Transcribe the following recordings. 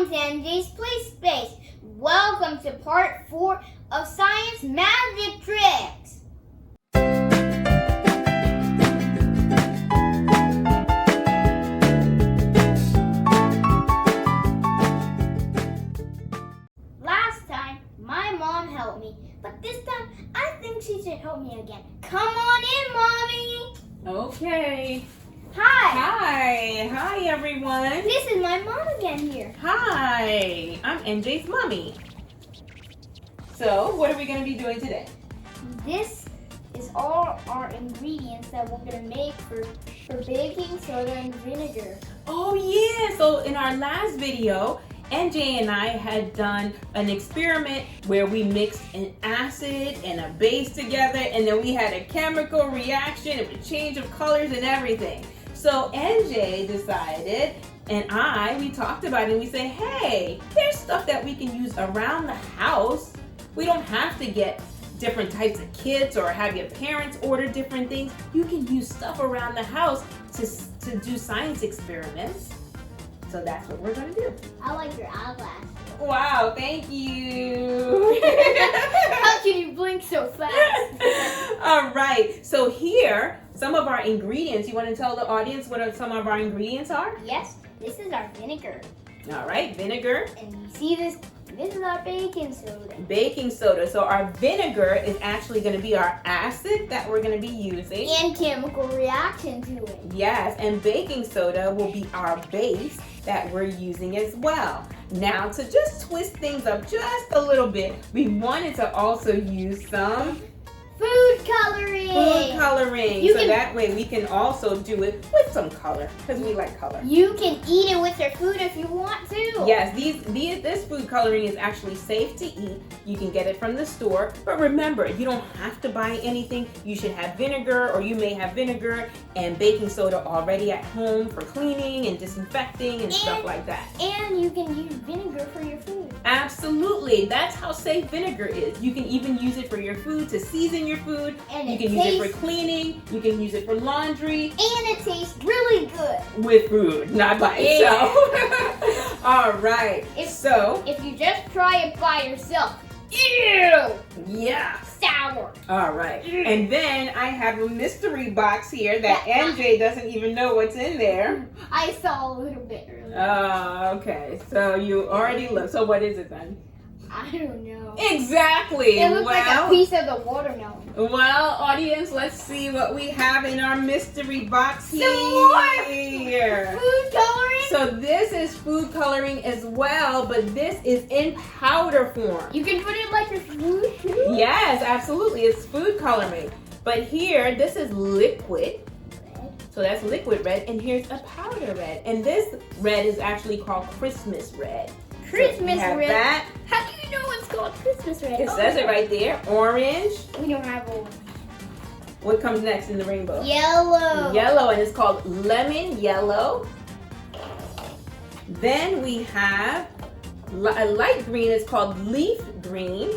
to Enjay's Play Space. Welcome to part 4 of Science Magic Tricks. Last time, my mom helped me, but this time, I think she should help me again. Come on in, Mommy. Okay. Hi, everyone. this is my mom again here. Hi, I'm Enjay's mommy. So, what are we going to be doing today? This is all our ingredients that we're going to make for baking soda and vinegar. Oh yeah, so in our last video, Enjay and I had done an experiment where we mixed an acid and a base together, and then we had a chemical reaction and a change of colors and everything. So Enjay decided, and we talked about it, and we said, hey, there's stuff that we can use around the house. We don't have to get different types of kits or have your parents order different things. You can use stuff around the house to do science experiments. So that's what we're going to do. I like your eyelash. Wow, thank you. How can you blink so fast? All right, so here, some of our ingredients. You want to tell the audience what some of our ingredients are? Yes, this is our vinegar. All right, vinegar. And you see this? This is our baking soda. Baking soda. So our vinegar is actually going to be our acid that we're going to be using. And chemical reaction to it. Yes, and baking soda will be our base that we're using as well. Now, to just twist things up just a little bit, we wanted to also use some Food coloring. That way we can also do it with some color, because we like color. You can eat it with your food if you want to. Yes, this food coloring is actually safe to eat. You can get it from the store, but remember, you don't have to buy anything. You should have vinegar, or you may have vinegar and baking soda already at home for cleaning and disinfecting and stuff like that. And you can use vinegar for your food. Absolutely, that's how safe vinegar is. You can even use it for your food to season your food. And you can use it for cleaning. You can use it for laundry. And it tastes really good. With food, not by itself. All right. If you just try it by yourself, ew! Yeah. Sour. All right. And then I have a mystery box here that Enjay doesn't even know what's in there. I saw a little bit earlier. Oh, okay. So you already look. So what is it then? I don't know. Exactly. It looks like a piece of the watermelon. Well, audience, let's see what we have in our mystery box here. Some more food coloring. So this is food coloring as well, but this is in powder form. You can put it like your food too? Yes, absolutely. It's food coloring. But here, this is liquid. Red. So that's liquid red, and here's a powder red. And this red is actually called Christmas red. Christmas so red. That. How do you know it's called Christmas red? It says it right there. Orange. We don't have orange. What comes next in the rainbow? Yellow. Yellow, and it's called lemon yellow. Then we have a light green. It's called leaf green.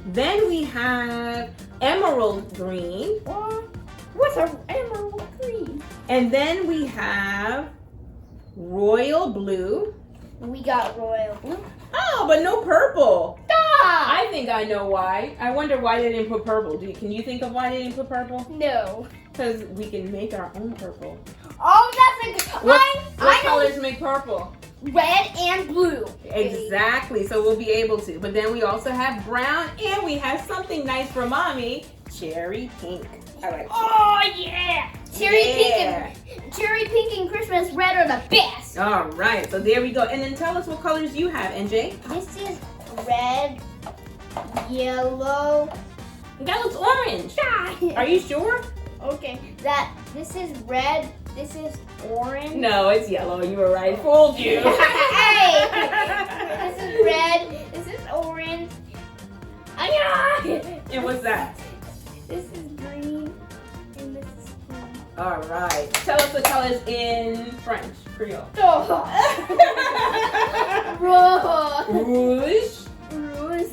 Then we have emerald green. What's an emerald green? And then we have royal blue. We got royal blue. Oh, but no purple. Stop! I think I know why. I wonder why they didn't put purple. Can you think of why they didn't put purple? No. Because we can make our own purple. Oh, that's a good. What colors make purple? Red and blue. Exactly. So we'll be able to. But then we also have brown, and we have something nice for mommy. Cherry pink. I like. Oh yeah! Cherry pink and Christmas red are the best. All right. So there we go. And then tell us what colors you have, Enjay. This is red, yellow. That looks orange. Are you sure? Okay. This is red. This is orange. No, it's yellow. You were right. Fooled you. Hey! This is red. This is orange. And what's that? This is green. And this is blue. All right. Tell us the colors in French, Creole. Rouge. Rouge.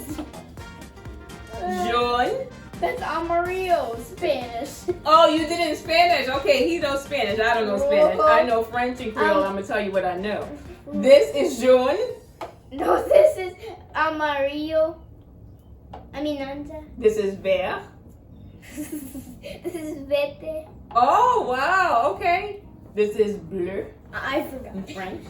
Jaune. That's amarillo, Spanish. Oh, you did it in Spanish. Okay, he knows Spanish. I don't know Spanish. I know French and Creole. I'm going to tell you what I know. This is jaune. No, this is amarillo. I mean, Nanja. This is vert. This is verde. Oh, wow. Okay. This is bleu. I forgot. In French.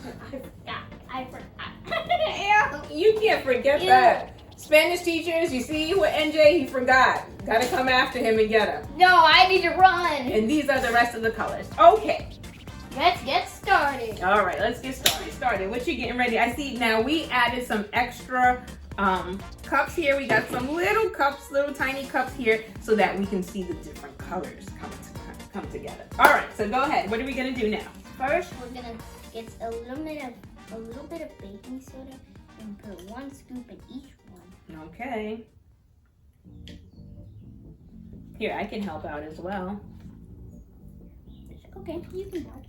I forgot. You can't forget Yeah. that. Spanish teachers, you see with Enjay, he forgot. Gotta come after him and get him. No, I need to run. And these are the rest of the colors. Okay. Let's get started. All right, let's get started. What you getting ready? I see now we added some extra cups here. We got some little cups, little tiny cups here so that we can see the different colors come together. All right, so go ahead. What are we gonna do now? First, we're gonna get a little bit of baking soda and put 1 scoop in each one. Okay. Here, I can help out as well. Okay, you can help.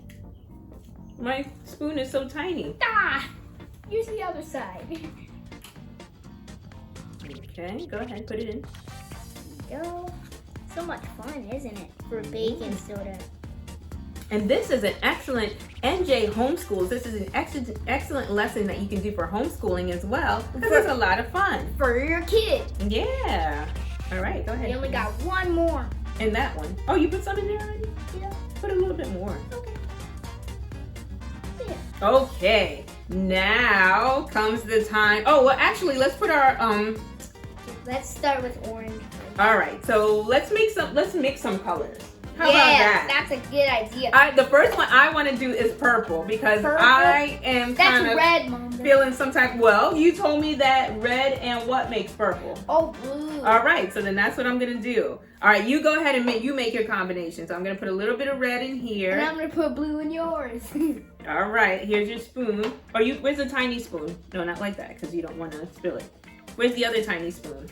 My spoon is so tiny. Ah! Use the other side. Okay, go ahead, put it in. There you go. So much fun, isn't it? For baking soda. And this is an excellent Enjay homeschools. This is an excellent lesson that you can do for homeschooling as well. Because it's a lot of fun. For your kid. Yeah. All right, go ahead. We only got one more. And that one. Oh, you put some in there already? Yeah. Put a little bit more. Okay. Okay. Now comes the time. Oh, well, actually, let's put our Let's start with orange. All right. So let's mix some colors. How yeah, about that? That's a good idea. The first one I want to do is purple because Purple? I am kind That's of red, Mom. feeling some type. Well, you told me that red and what makes purple? Oh, blue. All right, so then that's what I'm gonna do. All right, you go ahead and make your combination. So I'm gonna put a little bit of red in here. And I'm gonna put blue in yours. All right, here's your spoon. Where's the tiny spoon? No, not like that, because you don't want to spill it. Where's the other tiny spoon?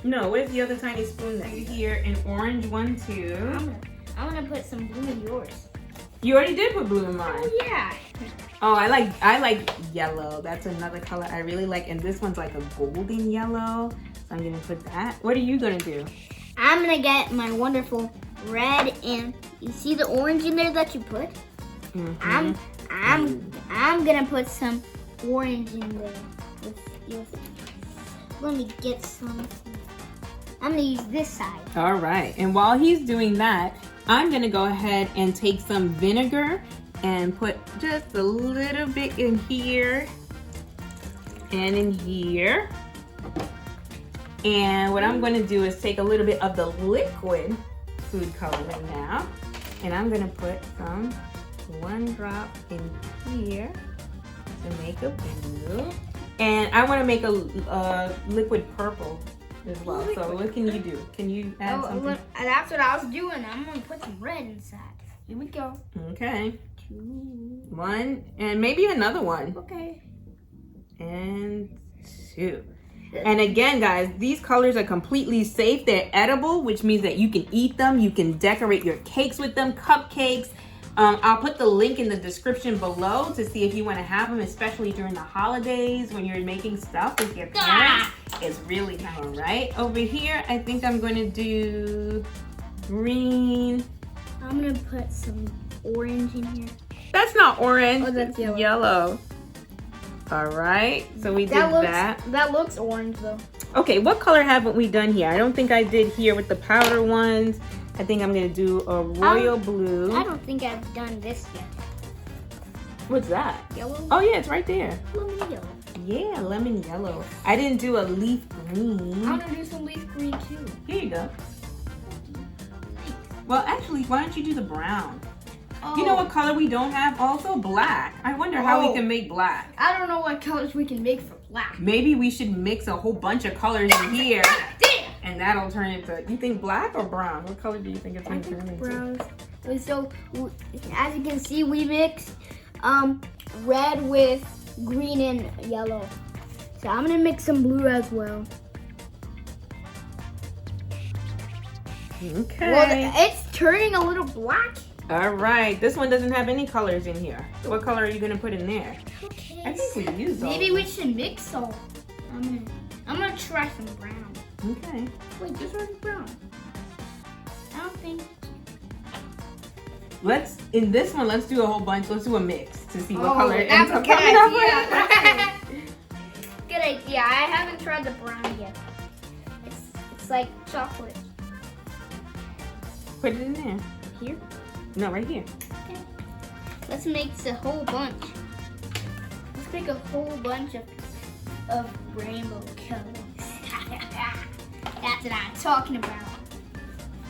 No, where's the other tiny spoon that you here? An orange one too. I'm gonna put some blue in yours. You already did put blue in mine. Oh yeah. Oh, I like yellow. That's another color I really like, and this one's like a golden yellow. So I'm gonna put that. What are you gonna do? I'm gonna get my wonderful red, and you see the orange in there that you put? Mm-hmm. I'm gonna put some orange in there. Let me get some. I'm gonna use this side. All right, and while he's doing that, I'm gonna go ahead and take some vinegar and put just a little bit in here and in here. And what I'm gonna do is take a little bit of the liquid food coloring now, and I'm gonna put some 1 drop in here to make a blue. And I wanna make a liquid purple as well. So what can you do? Can you add something? That's what I was doing. I'm gonna put some red inside. Here we go. Okay. 2. 1, and maybe another one. Okay. And 2. And again, guys, these colors are completely safe. They're edible, which means that you can eat them. You can decorate your cakes with them, cupcakes. I'll put the link in the description below to see if you want to have them, especially during the holidays when you're making stuff with your parents. It's really fun, right? Over here, I think I'm going to do green. I'm gonna put some orange in here. That's not orange. Oh, that's yellow. Yellow. All right, so we did that. That looks orange though. Okay, what color haven't we done here? I don't think I did here with the powder ones. I think I'm gonna do a royal blue. I don't think I've done this yet. What's that? Yellow? Oh yeah, it's right there. Lemon yellow. Yeah, lemon yellow. I didn't do a leaf green. I'm gonna do some leaf green too. Here you go. Well, actually, why don't you do the brown? Oh. You know what color we don't have? Also black. I wonder how we can make black. I don't know what colors we can make for black. Maybe we should mix a whole bunch of colors in here. Damn! And that'll turn into, you think black or brown? What color do you think it's going to turn into? Brown. So, as you can see, we mixed red with green and yellow. So I'm going to mix some blue as well. Okay. Well, it's turning a little black. All right. This one doesn't have any colors in here. What color are you going to put in there? Okay. I think we used all Maybe of we them. should mix all. I'm gonna try some brown. Okay. Wait, this one's brown. I don't think. In this one, let's do a whole bunch. Let's do a mixed. to see what color it that's ends a up good coming up idea. with. Good idea. I haven't tried the brown yet. It's like chocolate. Put it in there. Here? No, right here. Okay. Let's make a whole bunch. Let's make a whole bunch of rainbow colors. That's what I'm talking about.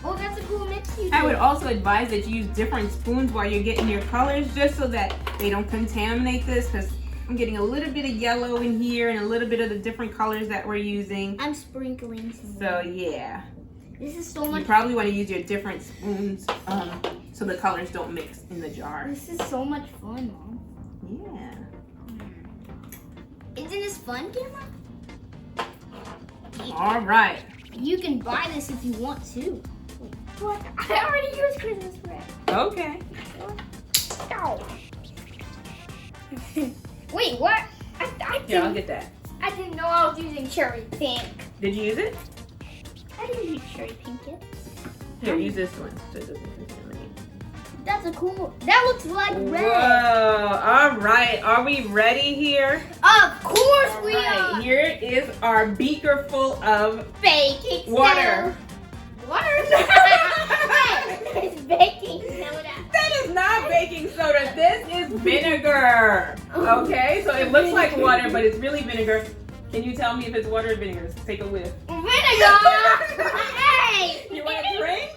Oh, that's a cool mix you did. I would also advise that you use different spoons while you're getting your colors, just so that they don't contaminate this, because I'm getting a little bit of yellow in here and a little bit of the different colors that we're using. I'm sprinkling some. So yeah. This is so much. You probably want to use your different spoons so the colors don't mix in the jar. This is so much fun, Mom. Yeah. Isn't this fun, Grandma? All right. You can buy this if you want to. Wait, what? I already used Christmas red. Okay. Ow. Wait, what? Yeah, I'll get that. I didn't know I was using cherry pink. Did you use it? I didn't use cherry pink yet. Here, use this one so it doesn't contaminate. That's a cool. That looks like red. Whoa. All right. Are we ready here? Of course All we right. are. Here is our beaker full of Baking water. soda. Water? It's baking soda. That is not baking soda. This is vinegar. Okay, so it looks like water, but it's really vinegar. Can you tell me if it's water or vinegar? Take a whiff. Vinegar! Hey! You want a drink?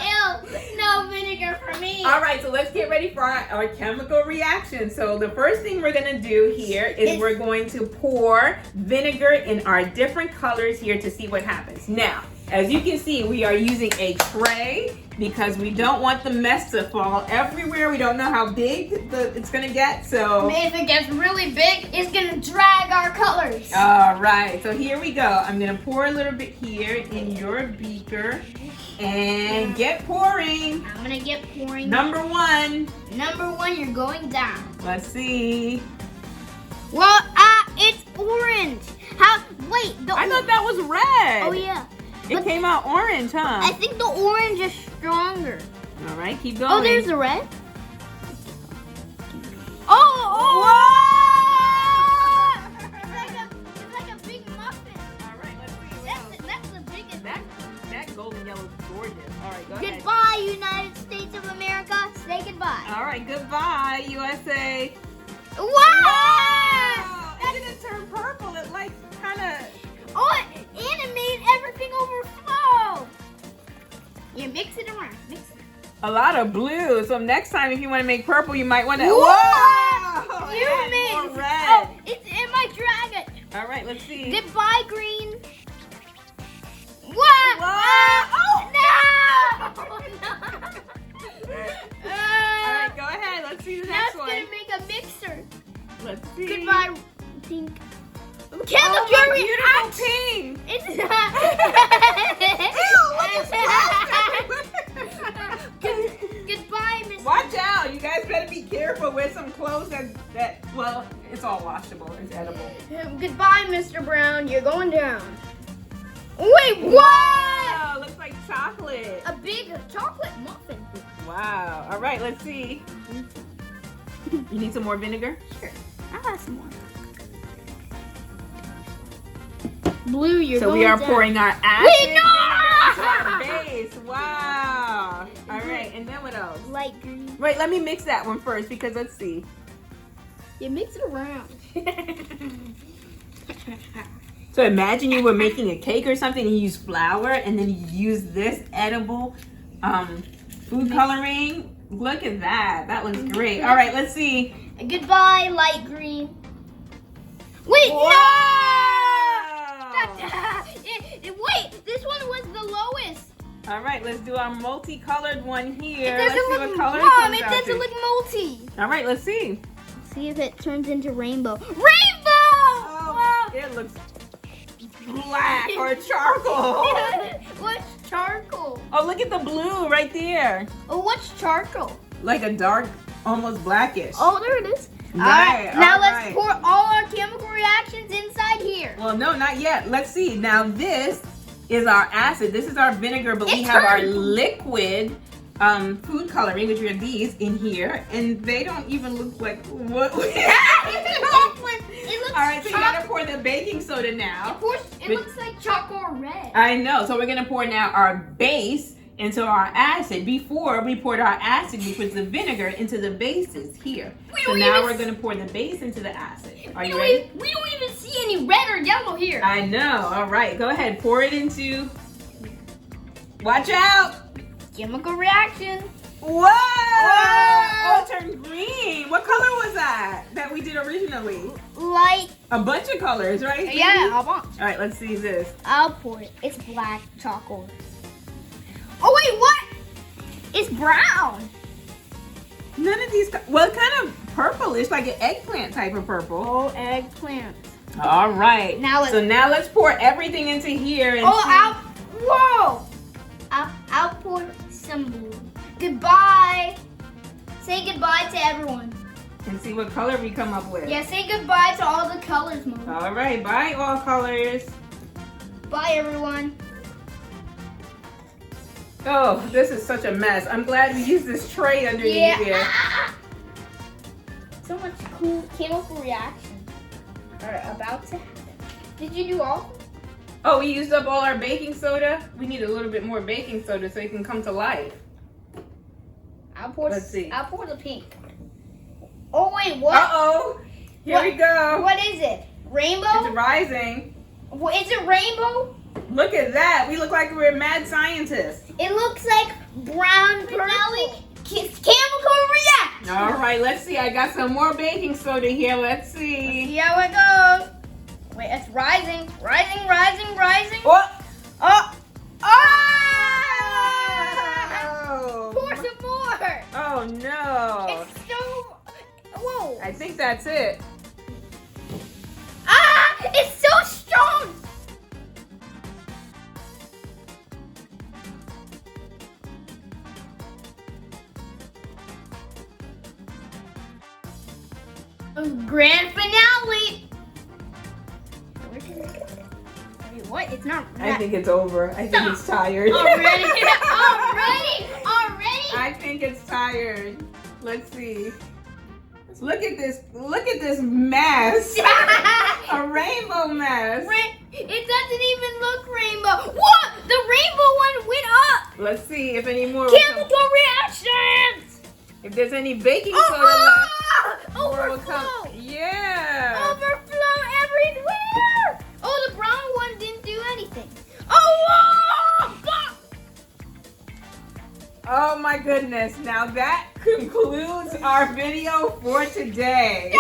Ew, no vinegar for me. All right, so let's get ready for our chemical reaction. So the first thing we're gonna do here is we're going to pour vinegar in our different colors here to see what happens. Now, as you can see, we are using a tray because we don't want the mess to fall everywhere. We don't know how big it's gonna get, so. If it gets really big, it's gonna drag our colors. All right, so here we go. I'm gonna pour a little bit here in your beaker and get pouring. I'm gonna get pouring. Number one. Number one, you're going down. Let's see. Well, it's orange. Wait, I thought that was red. Oh yeah. It came out orange, huh? I think the orange is stronger. All right, keep going. Oh, there's the red. Oh! It's like a big muffin. All right, let's see. That's the biggest. That golden yellow is gorgeous. All right, go ahead. Goodbye, United States of America. Say goodbye. All right, goodbye, USA. Wow! Wow! It didn't turn purple. It like kind of. Oh, and it made everything overflow. Yeah, mix it around. Mix it. A lot of blue. So next time, if you want to make purple, you might want to. Whoa! You add made more red. Oh, it's in my dragon. All right, let's see. Goodbye, green. What? Whoa! Oh no! All right, go ahead. Let's see the Now next it's one. gonna make a mixer. Let's see. Goodbye, pink. Oh, Candle my Fury beautiful pink. It's not. Goodbye, Miss. Watch out. You guys better be careful with some clothes that well, it's all washable. It's edible. Goodbye, Mr. Brown. You're going down. Wait, what? Wow, looks like chocolate. A big chocolate muffin. Wow. All right, let's see. You need some more vinegar? Sure. I'll have some more. Blue, you're So going we are down. pouring our acid Wait, no! into our base. Wow. All right, and then what else? Light green. Wait, let me mix that one first because let's see. You mix it around. So imagine you were making a cake or something and you use flour and then you use this edible food coloring. Look at that. That looks great. All right, let's see. Goodbye, light green. Wait, Wow. no! Wait, this one was the lowest. All right, let's do our multicolored one here. It Let's see doesn't what look, color it Mom, comes it out doesn't to. look multi. All right, let's see. See if it turns into rainbow. Rainbow! Oh, it looks black or charcoal. What's charcoal? Oh, look at the blue right there. Oh, what's charcoal? Like a dark, almost blackish. Oh, there it is. Right, Now all let's right. pour all our chemical reactions inside here. Well, no, not yet. Let's see. Now this is our acid. This is our vinegar, but we It have our turned- liquid food coloring, which are these in here, and they don't even look like what we It looks All right, so you gotta pour the baking soda now. It looks like chocolate red. I know, so we're gonna pour now our base into our acid. Before we poured our acid, we put the vinegar into the bases here. So now we're gonna pour the base into the acid. Are you ready? We don't even see any red or yellow here. I know, all right, go ahead, pour it into, watch out. Chemical reaction. Whoa! Oh, it turned green. What color was that we did originally? Light. A bunch of colors, right? Yeah, a bunch. All right, let's see this. I'll pour it. It's black chocolate. Oh wait, what? It's brown. None of these, well, it's kind of purplish, like an eggplant type of purple. Oh, eggplant. All right. Now let's pour everything into here. And I'll pour some blue. Goodbye. Say goodbye to everyone. And see what color we come up with. Yeah, say goodbye to all the colors, Mom. All right, bye all colors. Bye, everyone. Oh, this is such a mess. I'm glad we used this tray underneath here. So much cool chemical reaction are about to happen. Did you do all? Oh, we used up all our baking soda? We need a little bit more baking soda so it can come to life. Let's see. I'll pour the pink. Oh wait, what? Uh-oh. Here we go. What is it? Rainbow? It's rising. What, is it rainbow? Look at that. We look like we're mad scientists. It looks like brown purple. Chemical reaction. All right, let's see. I got some more baking soda here. Let's see. See how it goes. Wait, it's rising. Rising, rising, rising. What? Oh! Oh! Pour some more. Oh, no. It's so... Whoa. I think that's it. Ah! It's so strong. Grand finale. Wait, what? It's not. I think it's over. I think it's tired. Already? Already? I think it's tired. Let's see. Look at this. Look at this mess. A rainbow mess. It doesn't even look rainbow. What? The rainbow one went up. Let's see if any more. Chemical reactions. If there's any baking soda left. Overflow. Yeah. Overflow everywhere. Oh, the brown one didn't do anything. Oh, oh my goodness. Now that concludes our video for today.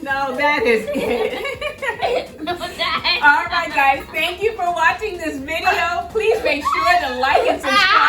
No, that is it. All right, guys. Thank you for watching this video. Please make sure to like and subscribe.